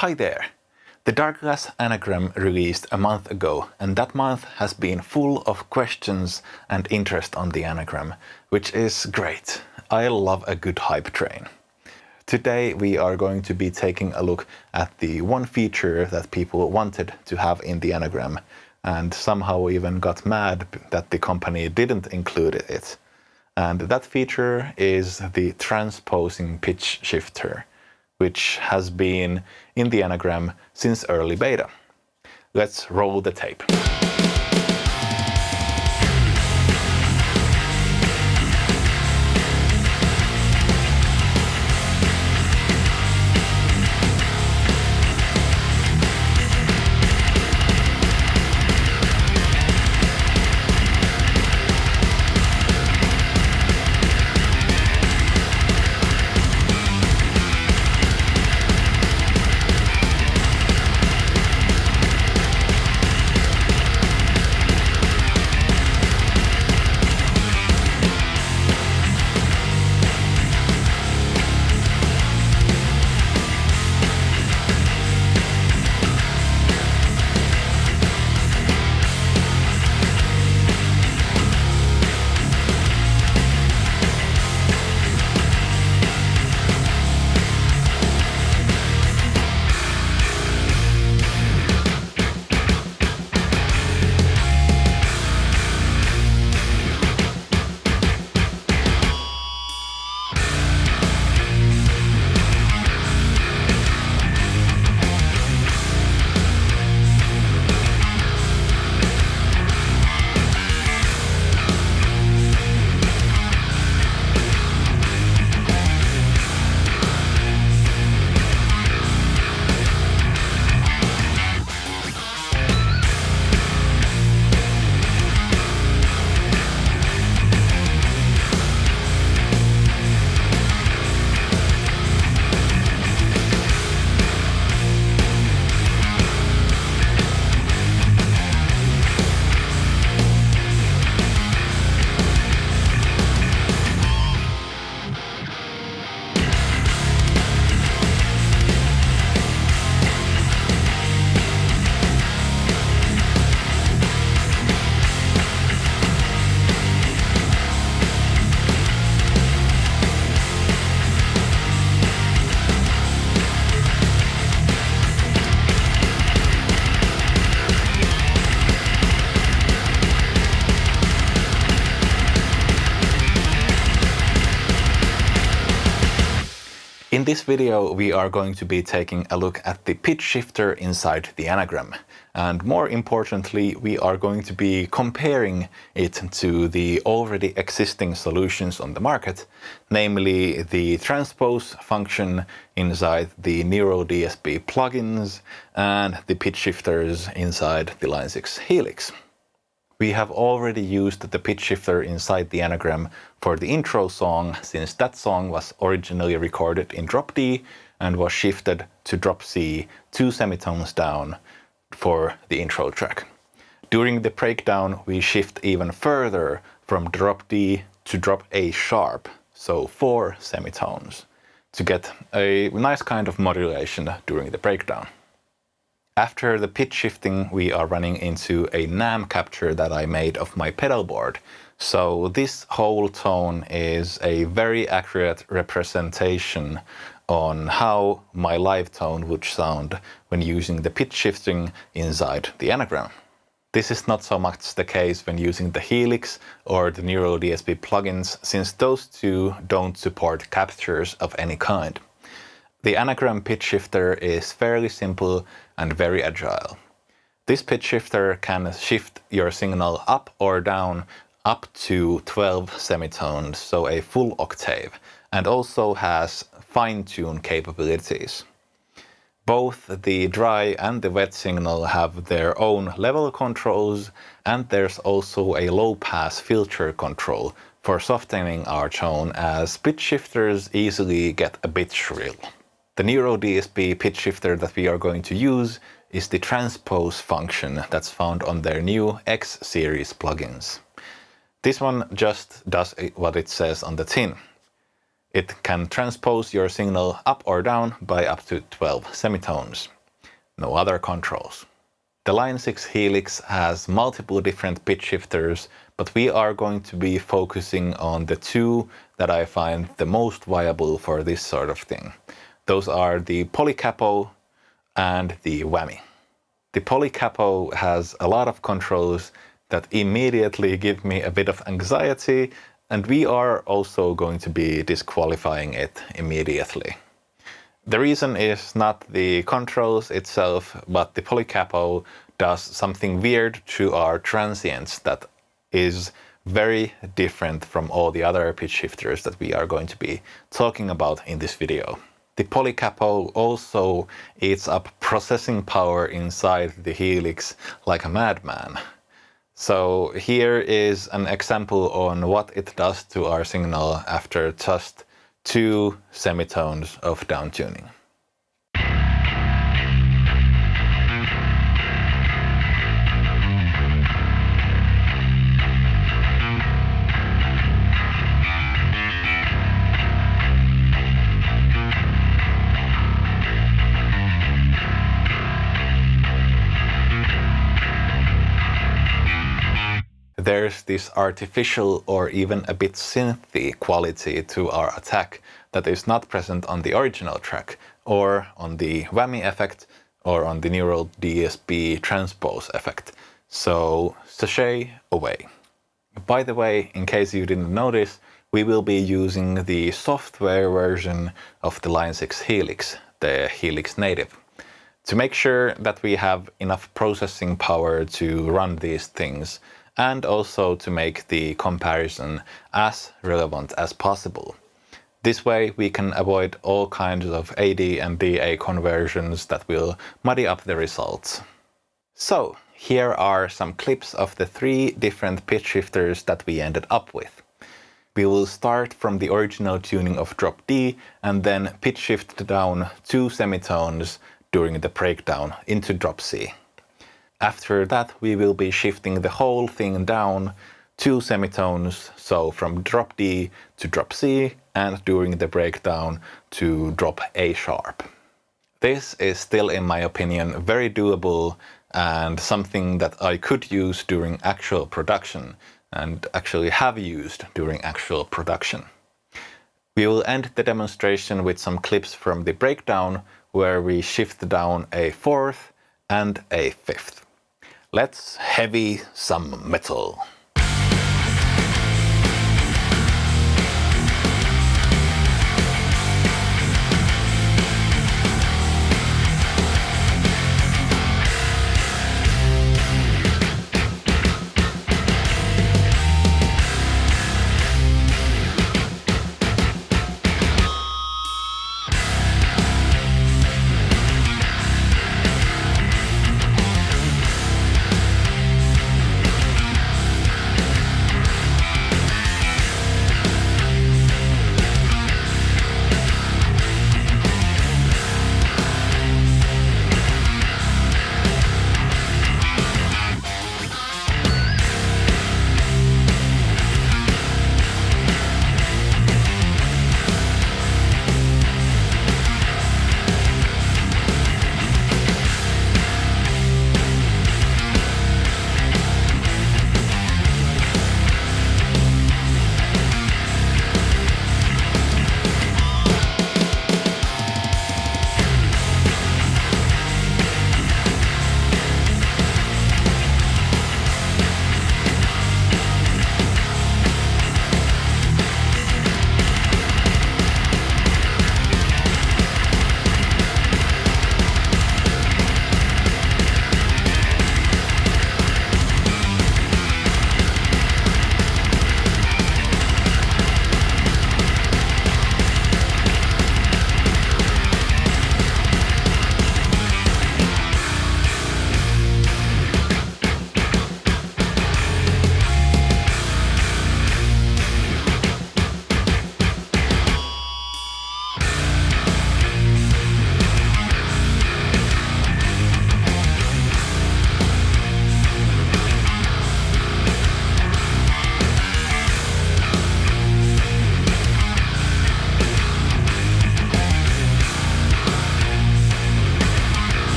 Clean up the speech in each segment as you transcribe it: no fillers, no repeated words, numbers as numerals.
Hi there! The Darkglass Anagram released a month ago, and that month has been full of questions and interest on the anagram, which is great. I love a good hype train. Today we are going to be taking a look at the one feature that people wanted to have in the anagram, and somehow even got mad that the company didn't include it. And that feature is the transposing pitch shifter, which has been in the anagram since early beta. Let's roll the tape. In this video we are going to be taking a look at the pitch shifter inside the anagram, and more importantly we are going to be comparing it to the already existing solutions on the market, namely the transpose function inside the Neural DSP plugins and the pitch shifters inside the Line 6 Helix. We have already used the pitch shifter inside the anagram for the intro song, since that song was originally recorded in drop D and was shifted to drop C 2 semitones down for the intro track. During the breakdown we shift even further from drop D to drop A sharp, so 4 semitones, to get a nice kind of modulation during the breakdown. After the pitch shifting we are running into a NAM capture that I made of my pedal board, so this whole tone is a very accurate representation on how my live tone would sound when using the pitch shifting inside the anagram. This is not so much the case when using the Helix or the Neural DSP plugins, since those two don't support captures of any kind. The Anagram Pitch Shifter is fairly simple and very agile. This pitch shifter can shift your signal up or down up to 12 semitones, so a full octave, and also has fine-tune capabilities. Both the dry and the wet signal have their own level controls, and there's also a low-pass filter control for softening our tone, as pitch shifters easily get a bit shrill. The Neural DSP pitch shifter that we are going to use is the transpose function that's found on their new X series plugins. This one just does what it says on the tin. It can transpose your signal up or down by up to 12 semitones. No other controls. The Line 6 Helix has multiple different pitch shifters, but we are going to be focusing on the two that I find the most viable for this sort of thing. Those are the polycapo and the whammy. The polycapo has a lot of controls that immediately give me a bit of anxiety, and we are also going to be disqualifying it immediately. The reason is not the controls itself, but the polycapo does something weird to our transients that is very different from all the other pitch shifters that we are going to be talking about in this video. The polycapo also eats up processing power inside the Helix like a madman. So here is an example on what it does to our signal after just 2 semitones of downtuning. There's this artificial or even a bit synthy quality to our attack that is not present on the original track, or on the whammy effect, or on the Neural DSP transpose effect. So sashay away. By the way, in case you didn't notice, we will be using the software version of the Line 6 Helix, the Helix native, to make sure that we have enough processing power to run these things, and also to make the comparison as relevant as possible. This way we can avoid all kinds of AD and DA conversions that will muddy up the results. So here are some clips of the 3 different pitch shifters that we ended up with. We will start from the original tuning of drop D and then pitch shift down 2 semitones during the breakdown into drop C. After that, we will be shifting the whole thing down 2 semitones, so from drop D to drop C, and during the breakdown to drop A sharp. This is still, in my opinion, very doable and something that I could use during actual production, and actually have used during actual production. We will end the demonstration with some clips from the breakdown where we shift down a 4th and a 5th. Let's heavy some metal.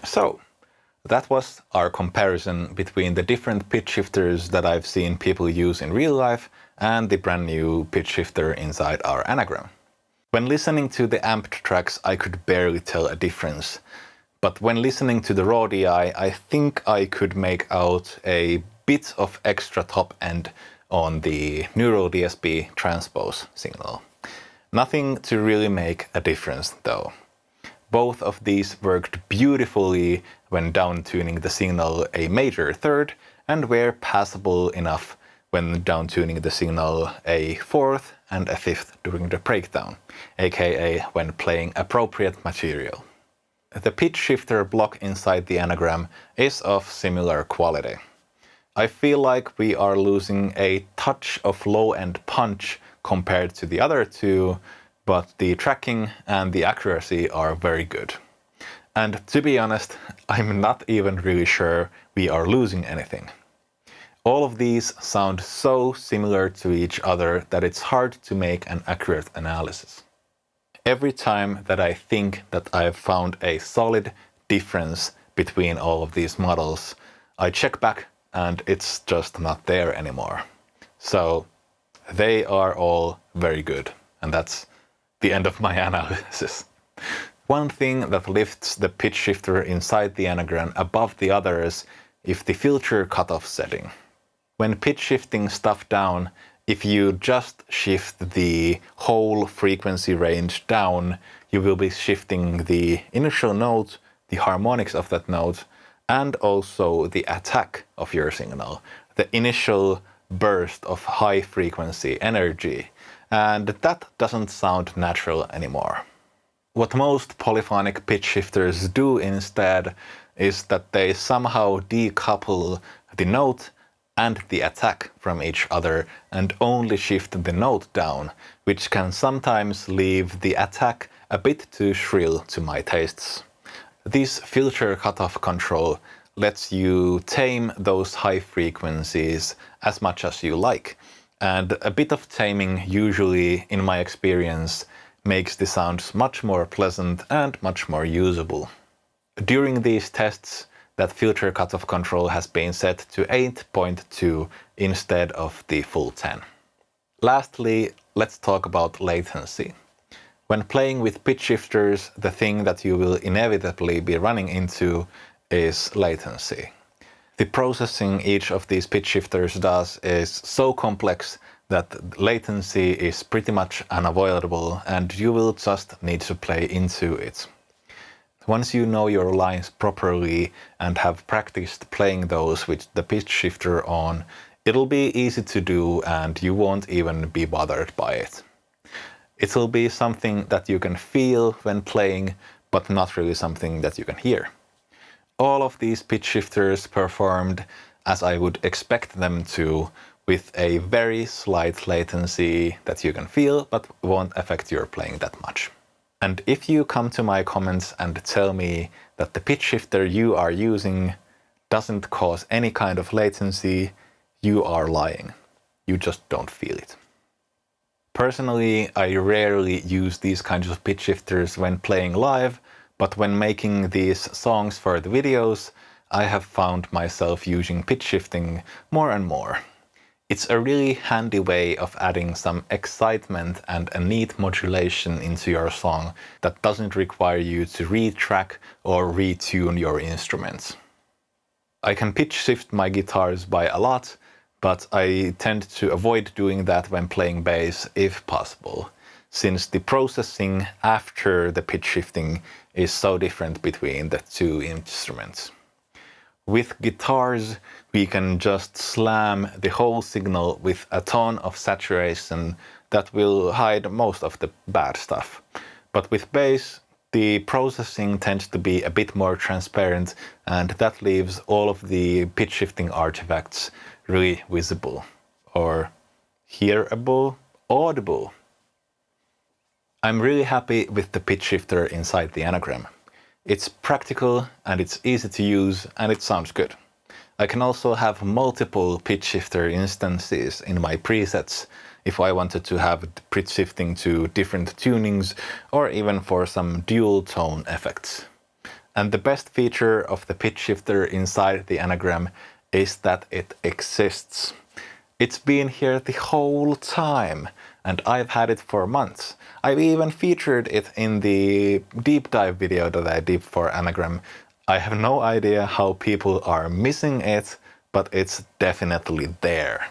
So, that was our comparison between the different pitch shifters that I've seen people use in real life and the brand new pitch shifter inside our Anagram. When listening to the amped tracks, I could barely tell a difference. But when listening to the raw DI, I think I could make out a bit of extra top end on the Neural DSP transpose signal. Nothing to really make a difference though. Both of these worked beautifully when down-tuning the signal a major third and were passable enough when down-tuning the signal a fourth and a fifth during the breakdown, aka when playing appropriate material. The pitch shifter block inside the Anagram is of similar quality. I feel like we are losing a touch of low-end punch compared to the other two, but the tracking and the accuracy are very good. And to be honest, I'm not even really sure we are losing anything. All of these sound so similar to each other that it's hard to make an accurate analysis. Every time that I think that I've found a solid difference between all of these models, I check back and it's just not there anymore. So they are all very good, and that's the end of my analysis. One thing that lifts the pitch shifter inside the Anagram above the others is the filter cutoff setting. When pitch shifting stuff down, if you just shift the whole frequency range down, you will be shifting the initial note, the harmonics of that note, and also the attack of your signal, the initial burst of high frequency energy, and that doesn't sound natural anymore. What most polyphonic pitch shifters do instead is that they somehow decouple the note and the attack from each other and only shift the note down, which can sometimes leave the attack a bit too shrill to my tastes. This filter cutoff control lets you tame those high frequencies as much as you like, and a bit of taming usually, in my experience, makes the sounds much more pleasant and much more usable. During these tests, that filter cutoff control has been set to 8.2 instead of the full 10. Lastly, let's talk about latency. When playing with pitch shifters, the thing that you will inevitably be running into is latency. The processing each of these pitch shifters does is so complex that latency is pretty much unavoidable, and you will just need to play into it. Once you know your lines properly and have practiced playing those with the pitch shifter on, it'll be easy to do and you won't even be bothered by it. It'll be something that you can feel when playing, but not really something that you can hear. All of these pitch shifters performed as I would expect them to, with a very slight latency that you can feel, but won't affect your playing that much. And if you come to my comments and tell me that the pitch shifter you are using doesn't cause any kind of latency, you are lying. You just don't feel it. Personally, I rarely use these kinds of pitch shifters when playing live, but when making these songs for the videos, I have found myself using pitch shifting more and more. It's a really handy way of adding some excitement and a neat modulation into your song that doesn't require you to retrack or retune your instruments. I can pitch shift my guitars by a lot, but I tend to avoid doing that when playing bass if possible, since the processing after the pitch shifting is so different between the two instruments. With guitars, we can just slam the whole signal with a ton of saturation that will hide most of the bad stuff. But with bass, the processing tends to be a bit more transparent, and that leaves all of the pitch shifting artifacts really visible, or hearable, audible. I'm really happy with the pitch shifter inside the Anagram. It's practical and it's easy to use and it sounds good. I can also have multiple pitch shifter instances in my presets if I wanted to have pitch shifting to different tunings or even for some dual tone effects. And the best feature of the pitch shifter inside the Anagram is that it exists. It's been here the whole time, and I've had it for months. I've even featured it in the deep dive video that I did for Anagram. I have no idea how people are missing it, but it's definitely there.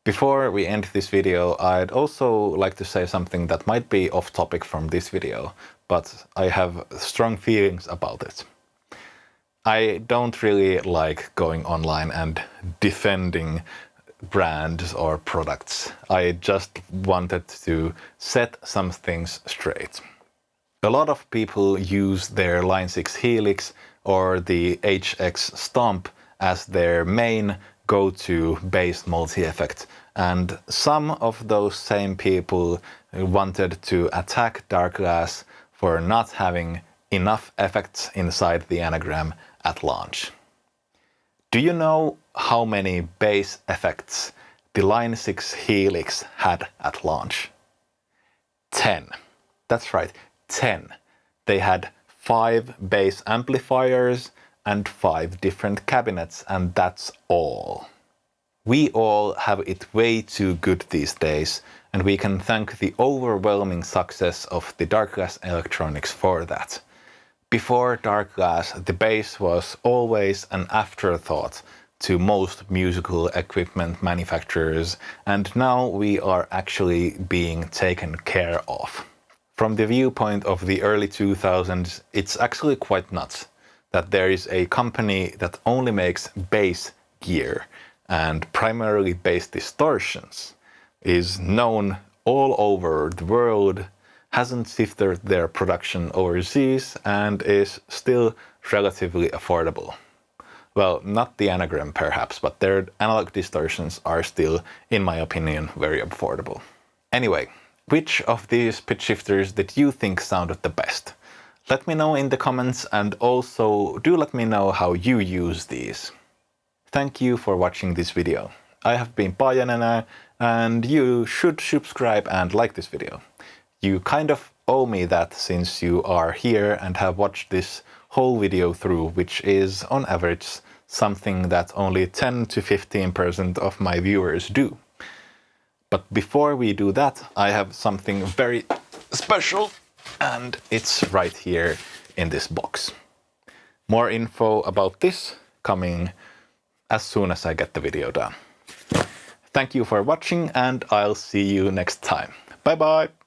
Before we end this video, I'd also like to say something that might be off topic from this video, but I have strong feelings about it. I don't really like going online and defending brands or products. I just wanted to set some things straight. A lot of people use their Line 6 Helix or the HX Stomp as their main go-to bass multi-effect, and some of those same people wanted to attack Darkglass for not having enough effects inside the Anagram at launch. Do you know how many bass effects the Line 6 Helix had at launch? 10. That's right, 10. They had 5 bass amplifiers and 5 different cabinets, and that's all. We all have it way too good these days, and we can thank the overwhelming success of the Darkglass electronics for that. Before Darkglass, the bass was always an afterthought to most musical equipment manufacturers, and now we are actually being taken care of. From the viewpoint of the early 2000s, it's actually quite nuts that there is a company that only makes bass gear and primarily bass distortions, is known all over the world, hasn't shifted their production overseas, and is still relatively affordable. Well, not the Anagram perhaps, but their analog distortions are still, in my opinion, very affordable. Anyway, which of these pitch shifters did you think sounded the best? Let me know in the comments, and also do let me know how you use these. Thank you for watching this video. I have been Pajanenä, and you should subscribe and like this video. You kind of owe me that since you are here and have watched this whole video through, which is on average something that only 10 to 15% of my viewers do. But before we do that, I have something very special, and it's right here in this box. More info about this coming as soon as I get the video done. Thank you for watching, and I'll see you next time. Bye bye!